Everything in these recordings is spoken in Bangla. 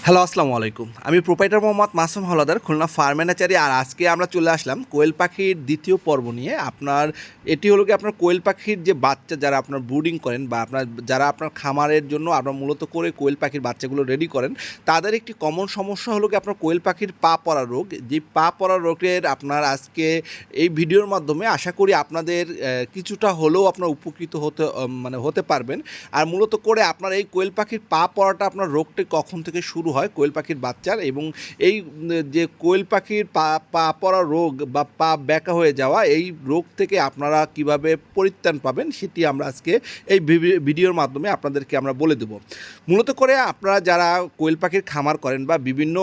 হ্যালো, আসসালামু আলাইকুম। আমি প্রোপাইটার মোহাম্মদ মাসুম হাওলাদার, খুলনা ফার্ম ম্যানেজারি। আর আজকে আমরা চলে আসলাম কোয়েল পাখির দ্বিতীয় পর্ব নিয়ে। এটি হলো কি আপনার কোয়েল পাখির যে বাচ্চা যারা আপনার ব্রুডিং করেন বা যারা আপনার খামারের জন্য আপনার মূলত করে কোয়েল পাখির বাচ্চাগুলো রেডি করেন, তাদের একটি কমন সমস্যা হলো কি আপনার কোয়েল পাখির পা পড়া রোগ। যে পা পড়া রোগের আপনার আজকে এই ভিডিওর মাধ্যমে আশা করি আপনাদের কিছুটা হলেও আপনার উপকৃত হতে পারবেন। আর মূলত করে আপনার এই কোয়েল পাখির পা পড়াটা আপনার রোগটি কখন থেকে শুরু হয় কোয়েল পাখির বাচ্চার, এবং এই যে কোয়েল পাখির পা পড়া রোগ বা পা ব্যাকা হয়ে যাওয়া, এই রোগ থেকে আপনারা কিভাবে পরিত্রাণ পাবেন সেটি আমরা আজকে এই ভিডিওর মাধ্যমে আপনাদেরকে আমরা বলে দেব। মূলত করে আপনারা যারা কোয়েল পাখির খামার করেন বা বিভিন্ন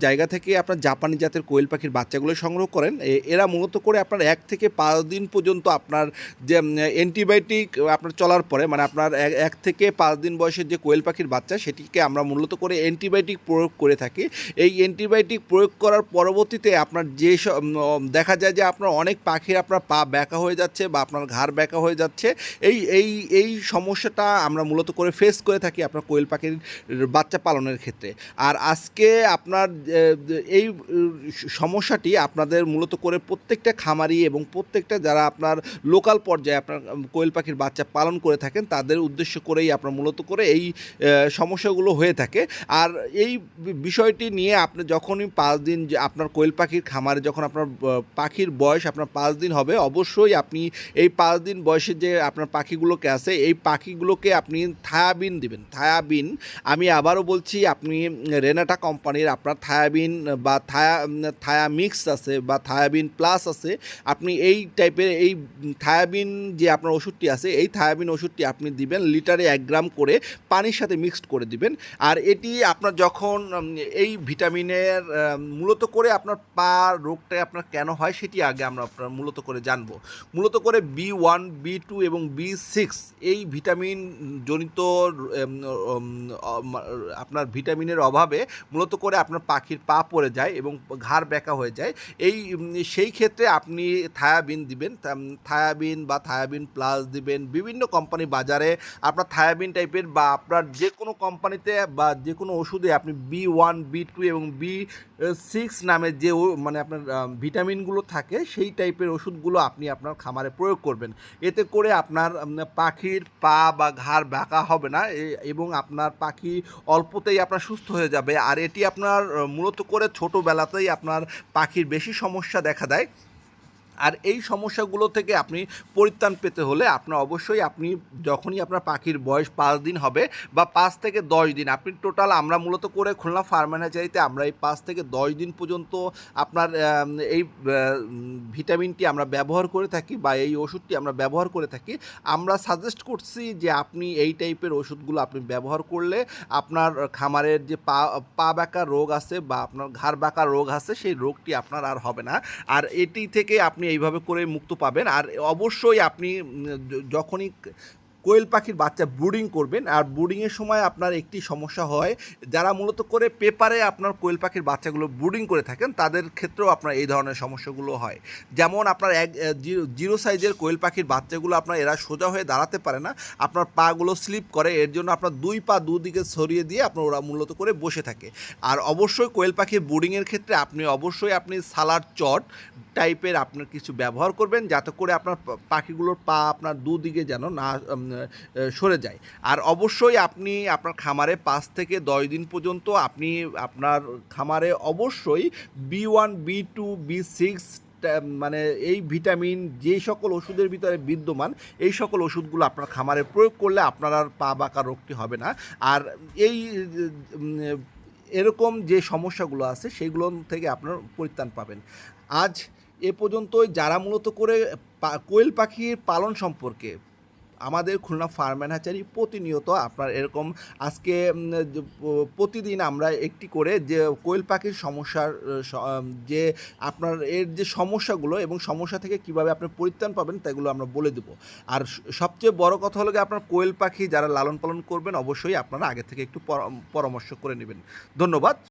জায়গা থেকে আপনার জাপানি জাতের কোয়েল পাখির বাচ্চাগুলো সংগ্রহ করেন, এরা মূলত করে আপনার 1 থেকে 5 দিন পর্যন্ত আপনার যে অ্যান্টিবায়োটিক আপনার চলার পরে, মানে আপনার 1 থেকে 5 দিন বয়সের যে কোয়েল পাখির বাচ্চা, সেটিকে আমরা মূলত করে অ্যান্টিবায়োটিক প্রয়োগ করে থাকি। এই অ্যান্টিবায়োটিক প্রয়োগ করার পরবর্তীতে আপনার দেখা যায় যে আপনার অনেক পাখির আপনার পা ব্যাকা হয়ে যাচ্ছে বা আপনার ঘাড় ব্যাকা হয়ে যাচ্ছে। এই এই এই সমস্যাটা আমরা মূলত করে ফেস করে থাকি আপনার কোয়েল পাখির বাচ্চা পালনের ক্ষেত্রে। আর আজকে আপনার এই সমস্যাটি আপনাদের মূলত করে প্রত্যেকটা খামারি এবং প্রত্যেকটা যারা আপনার লোকাল পর্যায়ে আপনার কোয়েল পাখির বাচ্চা পালন করে থাকেন, তাদের উদ্দেশ্য করেই আপনার মূলত করে এই সমস্যাগুলো হয়ে থাকে। আর এই বিষয়টি নিয়ে আপনি যখনই 5 দিন যে আপনার কোয়েল পাখির খামারে যখন আপনার পাখির বয়স আপনার 5 দিন হবে, অবশ্যই আপনি এই 5 দিন বয়সে যে আপনার পাখিগুলোকে আছে, এই পাখিগুলোকে আপনি থায়াবিন দিবেন। থায়াবিন, আমি আবারও বলছি, আপনি রেনাটা কোম্পানির আপনার থায়াবিন বা থায়ামিক্স আছে বা থায়াবিন প্লাস আছে, আপনি এই টাইপের এই থায়াবিন যে আপনার ওষুধটি আছে, এই থায়াবিন ওষুধটি আপনি দিবেন লিটারে 1 গ্রাম করে পানির সাথে মিক্সড করে দিবেন। আর এটি আপনার যখন এই ভিটামিনের মূলত করে আপনার পা রোগটা আপনার কেন হয় সেটি আগে আমরা আপনার মূলত করে জানবো। মূলত করে B1, B2 এবং B6 এই ভিটামিন জনিত আপনার ভিটামিনের অভাবে মূলত করে আপনার পাখির পা পড়ে যায় এবং ঘাড় ব্যাকা হয়ে যায়। সেই ক্ষেত্রে আপনি থায়াবিন দিবেন, থায়াবিন বা থায়াবিন প্লাস দিবেন। বিভিন্ন কোম্পানি বাজারে আপনার থায়াবিন টাইপের বা আপনার যে কোনো কোম্পানিতে বা যে কোনো ওষুধে আপনি B1, B2 এবং B6 নামের যে মানে আপনার ভিটামিনগুলো থাকে, সেই টাইপের ওষুধগুলো আপনি আপনার খামারে প্রয়োগ করবেন। এতে করে আপনার পাখির পা বা ঘাড় ব্যাকা হবে না এবং আপনার পাখি অল্পতেই আপনার সুস্থ হয়ে যাবে। আর এটি আপনার মূলত করে ছোটোবেলাতেই আপনার পাখির বেশি সমস্যা দেখা দেয়। আর এই সমস্যাগুলো থেকে আপনি পরিত্রাণ পেতে হলে আপনার অবশ্যই আপনি যখনই আপনার পাখির বয়স 5 দিন হবে বা 5 থেকে 10 দিন, আপনি টোটাল আমরা মূলত করে খুলনা ফার্ম ম্যানেজারিতে আমরা এই 5 থেকে 10 দিন পর্যন্ত আপনার এই ভিটামিনটি আমরা ব্যবহার করে থাকি বা এই ওষুধটি আমরা ব্যবহার করে থাকি। আমরা সাজেস্ট করছি যে আপনি এই টাইপের ওষুধগুলো আপনি ব্যবহার করলে আপনার খামারের যে পা ব্যাকা রোগ আছে বা আপনার ঘাড় ব্যাকা রোগ আছে, সেই রোগটি আপনার আর হবে না। আর এটি থেকে আপনি এইভাবে করে মুক্ত পাবেন। আর অবশ্যই আপনি যখনই কোয়েল পাখির বাচ্চা ব্রুডিং করবেন, আর ব্রুডিংয়ের সময় আপনার একটি সমস্যা হয়, যারা মূলত করে পেপারে আপনার কোয়েল পাখির বাচ্চাগুলো ব্রুডিং করে থাকেন, তাদের ক্ষেত্রেও আপনার এই ধরনের সমস্যাগুলো হয়। যেমন আপনার জিরো সাইজের কোয়েল পাখির বাচ্চাগুলো আপনার এরা সোজা হয়ে দাঁড়াতে পারে না, আপনার পাগুলো স্লিপ করে, এর জন্য আপনার 2 পা দুদিকে ছড়িয়ে দিয়ে আপনার ওরা মূলত করে বসে থাকে। আর অবশ্যই কোয়েল পাখির ব্রুডিংয়ের ক্ষেত্রে আপনি সালাড চট টাইপের আপনার কিছু ব্যবহার করবেন, যাতে করে আপনার পাখিগুলোর পা আপনার দুদিকে যেন না সরে যায়। আর অবশ্যই আপনি আপনার খামারে 5 থেকে 10 দিন পর্যন্ত আপনি আপনার খামারে অবশ্যই B1, B2, B6 মানে এই ভিটামিন যে সকল ওষুধের ভিতরে বিদ্যমান, এই সকল ওষুধগুলো আপনার খামারে প্রয়োগ করলে আপনার আর পা বাঁকা রোগটি হবে না। আর এই এরকম যে সমস্যাগুলো আছে সেইগুলো থেকে আপনার পরিত্রাণ পাবেন। আজ এ পর্যন্তই। যারা মূলত করে কোয়েল পাখির পালন সম্পর্কে আমাদের খুলনা ফার্ম ম্যানেজারি প্রতিনিয়ত আপনার এরকম আজকে প্রতিদিন আমরা একটি করে যে কোয়েল পাখির সমস্যার যে আপনার এর যে সমস্যাগুলো এবং সমস্যা থেকে কিভাবে আপনি পরিত্রাণ পাবেন তাগুলো আমরা বলে দেব। আর সবচেয়ে বড় কথা হলো গিয়ে আপনার কোয়েল পাখি যারা লালন পালন করবেন, অবশ্যই আপনারা আগে থেকে একটু পরামর্শ করে নেবেন। ধন্যবাদ।